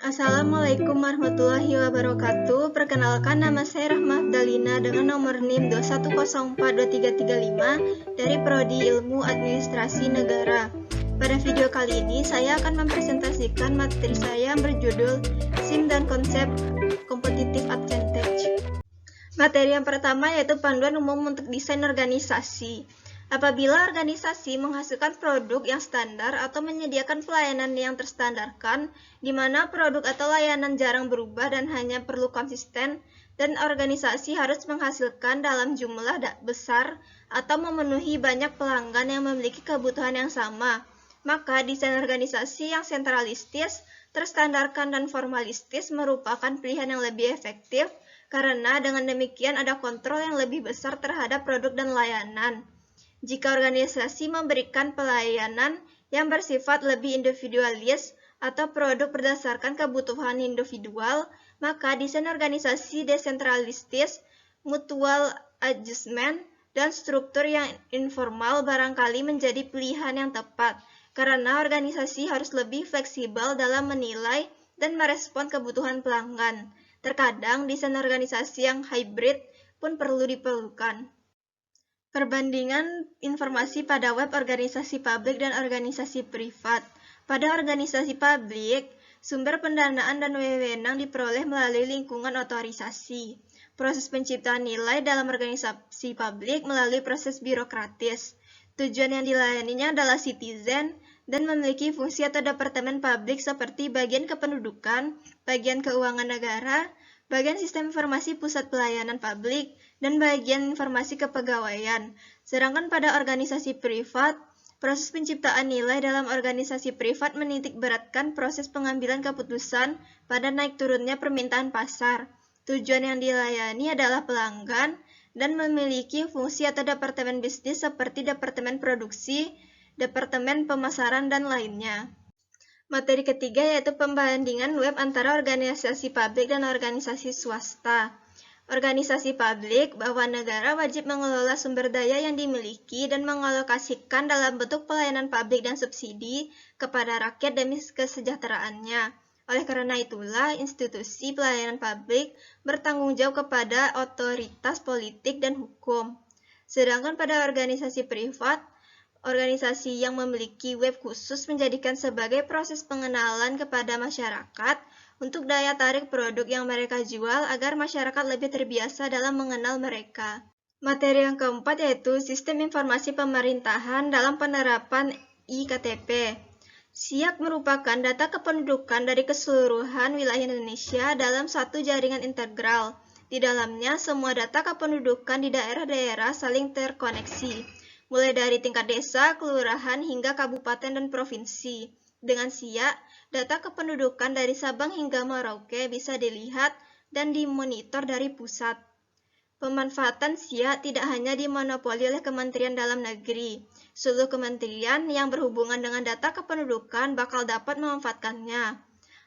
Assalamualaikum warahmatullahi wabarakatuh. Perkenalkan, nama saya Rahma Dalina dengan nomor NIM 210423335 dari Prodi Ilmu Administrasi Negara. Pada video kali ini, saya akan mempresentasikan materi saya yang berjudul SIM dan Konsep Competitive Advantage. Materi yang pertama yaitu panduan umum untuk desain organisasi. Apabila organisasi menghasilkan produk yang standar atau menyediakan pelayanan yang terstandarkan, di mana produk atau layanan jarang berubah dan hanya perlu konsisten, dan organisasi harus menghasilkan dalam jumlah besar atau memenuhi banyak pelanggan yang memiliki kebutuhan yang sama, maka desain organisasi yang sentralistis, terstandarkan, dan formalistis merupakan pilihan yang lebih efektif, karena dengan demikian ada kontrol yang lebih besar terhadap produk dan layanan. Jika organisasi memberikan pelayanan yang bersifat lebih individualis atau produk berdasarkan kebutuhan individual, maka desain organisasi desentralistis, mutual adjustment, dan struktur yang informal barangkali menjadi pilihan yang tepat, karena organisasi harus lebih fleksibel dalam menilai dan merespon kebutuhan pelanggan. Terkadang desain organisasi yang hybrid pun perlu diperlukan. Perbandingan informasi pada web organisasi publik dan organisasi privat. Pada organisasi publik, sumber pendanaan dan wewenang diperoleh melalui lingkungan otorisasi. Proses penciptaan nilai dalam organisasi publik melalui proses birokratis. Tujuan yang dilayaninya adalah citizen dan memiliki fungsi atau departemen publik seperti bagian kependudukan, bagian keuangan negara, bagian sistem informasi pusat pelayanan publik, dan bagian informasi kepegawaian. Sedangkan pada organisasi privat, proses penciptaan nilai dalam organisasi privat menitik beratkan proses pengambilan keputusan pada naik turunnya permintaan pasar. Tujuan yang dilayani adalah pelanggan dan memiliki fungsi atau departemen bisnis seperti departemen produksi, departemen pemasaran, dan lainnya. Materi ketiga yaitu pembandingan web antara organisasi publik dan organisasi swasta. Organisasi publik bahwa negara wajib mengelola sumber daya yang dimiliki dan mengalokasikan dalam bentuk pelayanan publik dan subsidi kepada rakyat demi kesejahteraannya. Oleh karena itulah, institusi pelayanan publik bertanggung jawab kepada otoritas politik dan hukum. Sedangkan pada organisasi privat, organisasi yang memiliki web khusus menjadikan sebagai proses pengenalan kepada masyarakat untuk daya tarik produk yang mereka jual agar masyarakat lebih terbiasa dalam mengenal mereka. Materi yang keempat yaitu sistem informasi pemerintahan dalam penerapan iKTP. SIAK merupakan data kependudukan dari keseluruhan wilayah Indonesia dalam satu jaringan integral. Di dalamnya, semua data kependudukan di daerah-daerah saling terkoneksi, mulai dari tingkat desa, kelurahan, hingga kabupaten dan provinsi. Dengan SIAK, data kependudukan dari Sabang hingga Merauke bisa dilihat dan dimonitor dari pusat. Pemanfaatan SIAK tidak hanya dimonopoli oleh Kementerian Dalam Negeri. Seluruh kementerian yang berhubungan dengan data kependudukan bakal dapat memanfaatkannya.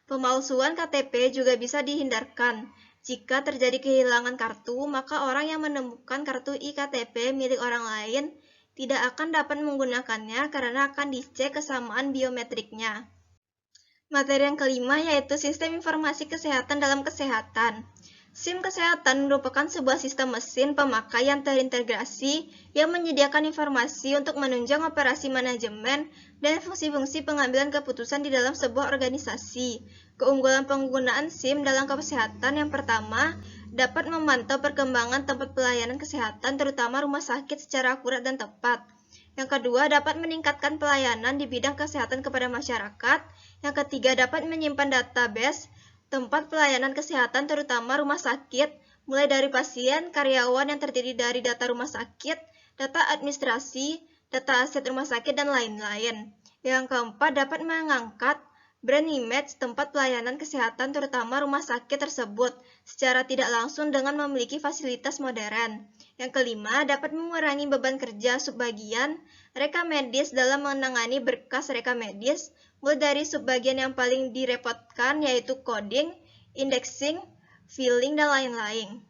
Pemalsuan KTP juga bisa dihindarkan. Jika terjadi kehilangan kartu, maka orang yang menemukan kartu iKTP milik orang lain tidak akan dapat menggunakannya karena akan dicek kesamaan biometriknya. Materi yang kelima yaitu sistem informasi kesehatan dalam kesehatan. SIM kesehatan merupakan sebuah sistem mesin pemakai yang terintegrasi yang menyediakan informasi untuk menunjang operasi manajemen dan fungsi-fungsi pengambilan keputusan di dalam sebuah organisasi. Keunggulan penggunaan SIM dalam kesehatan yang pertama, dapat memantau perkembangan tempat pelayanan kesehatan terutama rumah sakit secara akurat dan tepat. Yang kedua, dapat meningkatkan pelayanan di bidang kesehatan kepada masyarakat. Yang ketiga, dapat menyimpan database tempat pelayanan kesehatan terutama rumah sakit, mulai dari pasien, karyawan yang terdiri dari data rumah sakit, data administrasi, data aset rumah sakit, dan lain-lain. Yang keempat, dapat mengangkat brand image tempat pelayanan kesehatan terutama rumah sakit tersebut secara tidak langsung dengan memiliki fasilitas modern. Yang kelima, dapat mengurangi beban kerja subbagian reka medis dalam menangani berkas reka medis, mulai dari subbagian yang paling direpotkan yaitu coding, indexing, filling, dan lain-lain.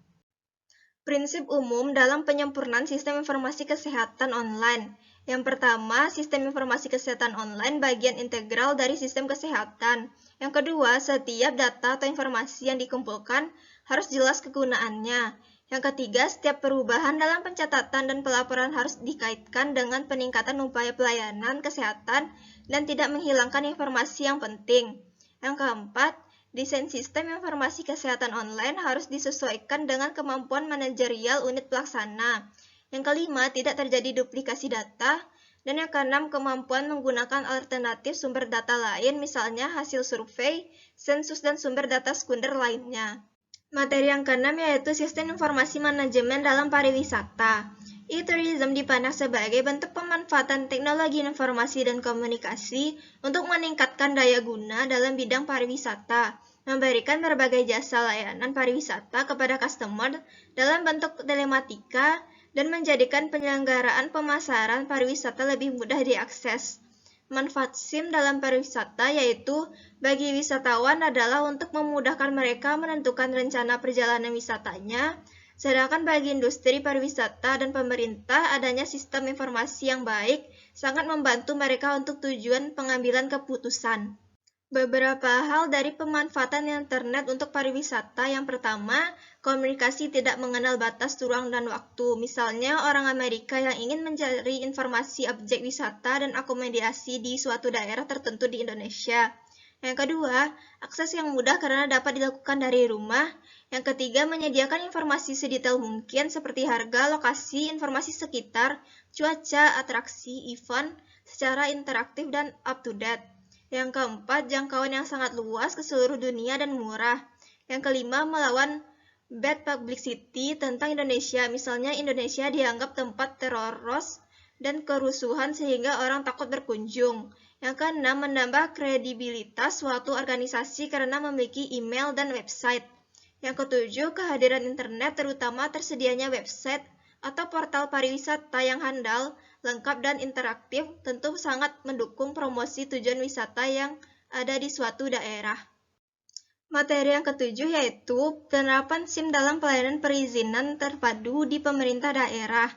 Prinsip umum dalam penyempurnaan sistem informasi kesehatan online. Yang pertama, sistem informasi kesehatan online bagian integral dari sistem kesehatan. Yang kedua, setiap data atau informasi yang dikumpulkan harus jelas kegunaannya. Yang ketiga, setiap perubahan dalam pencatatan dan pelaporan harus dikaitkan dengan peningkatan upaya pelayanan kesehatan dan tidak menghilangkan informasi yang penting. Yang keempat, desain sistem informasi kesehatan online harus disesuaikan dengan kemampuan manajerial unit pelaksana. Yang kelima, tidak terjadi duplikasi data. Dan yang keenam, kemampuan menggunakan alternatif sumber data lain, misalnya hasil survei, sensus, dan sumber data sekunder lainnya. Materi yang keenam yaitu sistem informasi manajemen dalam pariwisata. E-tourism dipandang sebagai bentuk pemanfaatan teknologi informasi dan komunikasi untuk meningkatkan daya guna dalam bidang pariwisata, memberikan berbagai jasa layanan pariwisata kepada customer dalam bentuk telematika, dan menjadikan penyelenggaraan pemasaran pariwisata lebih mudah diakses. Manfaat SIM dalam pariwisata yaitu bagi wisatawan adalah untuk memudahkan mereka menentukan rencana perjalanan wisatanya, sedangkan bagi industri pariwisata dan pemerintah adanya sistem informasi yang baik sangat membantu mereka untuk tujuan pengambilan keputusan. Beberapa hal dari pemanfaatan internet untuk pariwisata. Yang pertama, komunikasi tidak mengenal batas ruang dan waktu. Misalnya, orang Amerika yang ingin mencari informasi objek wisata dan akomodasi di suatu daerah tertentu di Indonesia. Yang kedua, akses yang mudah karena dapat dilakukan dari rumah. Yang ketiga, menyediakan informasi sedetail mungkin seperti harga, lokasi, informasi sekitar, cuaca, atraksi, event, secara interaktif dan up-to-date. Yang keempat, jangkauan yang sangat luas ke seluruh dunia dan murah. Yang kelima, melawan bad publicity tentang Indonesia. Misalnya, Indonesia dianggap tempat teroris dan kerusuhan sehingga orang takut berkunjung. Yang keenam, menambah kredibilitas suatu organisasi karena memiliki email dan website. Yang ketujuh, kehadiran internet terutama tersedianya website atau portal pariwisata yang handal, lengkap dan interaktif tentu sangat mendukung promosi tujuan wisata yang ada di suatu daerah. Materi yang ketujuh yaitu penerapan SIM dalam pelayanan perizinan terpadu di pemerintah daerah.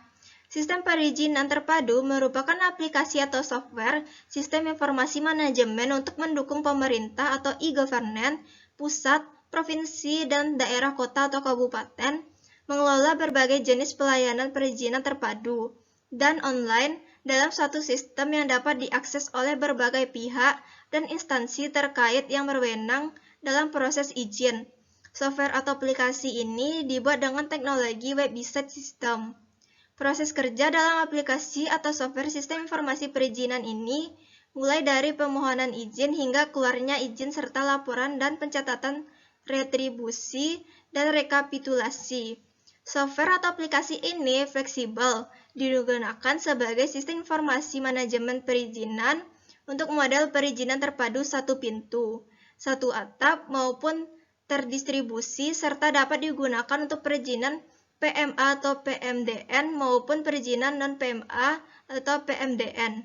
Sistem perizinan terpadu merupakan aplikasi atau software sistem informasi manajemen untuk mendukung pemerintah atau e-governance, pusat, provinsi, dan daerah kota atau kabupaten mengelola berbagai jenis pelayanan perizinan terpadu dan online dalam suatu sistem yang dapat diakses oleh berbagai pihak dan instansi terkait yang berwenang dalam proses izin. Software atau aplikasi ini dibuat dengan teknologi web-based system. Proses kerja dalam aplikasi atau software sistem informasi perizinan ini mulai dari permohonan izin hingga keluarnya izin serta laporan dan pencatatan retribusi dan rekapitulasi. Software atau aplikasi ini fleksibel, digunakan sebagai sistem informasi manajemen perizinan untuk model perizinan terpadu satu pintu, satu atap maupun terdistribusi, serta dapat digunakan untuk perizinan PMA atau PMDN maupun perizinan non-PMA atau PMDN.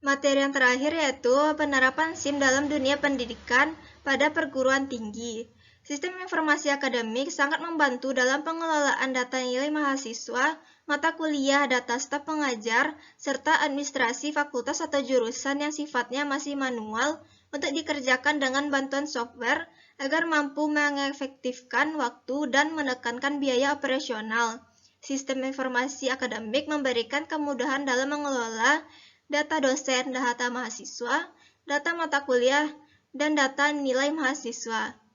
Materi yang terakhir yaitu penerapan SIM dalam dunia pendidikan pada perguruan tinggi. Sistem informasi akademik sangat membantu dalam pengelolaan data nilai mahasiswa, mata kuliah, data staf pengajar, serta administrasi fakultas atau jurusan yang sifatnya masih manual untuk dikerjakan dengan bantuan software agar mampu mengefektifkan waktu dan menekankan biaya operasional. Sistem informasi akademik memberikan kemudahan dalam mengelola data dosen, data mahasiswa, data mata kuliah, dan data nilai mahasiswa.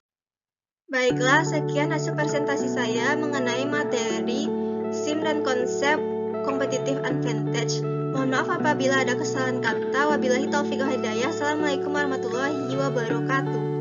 Baiklah, sekian hasil presentasi saya mengenai materi SIM dan konsep competitive advantage. Mohon maaf apabila ada kesalahan kata. Wabillahi taufiq wal hidayah. Assalamualaikum warahmatullahi wabarakatuh.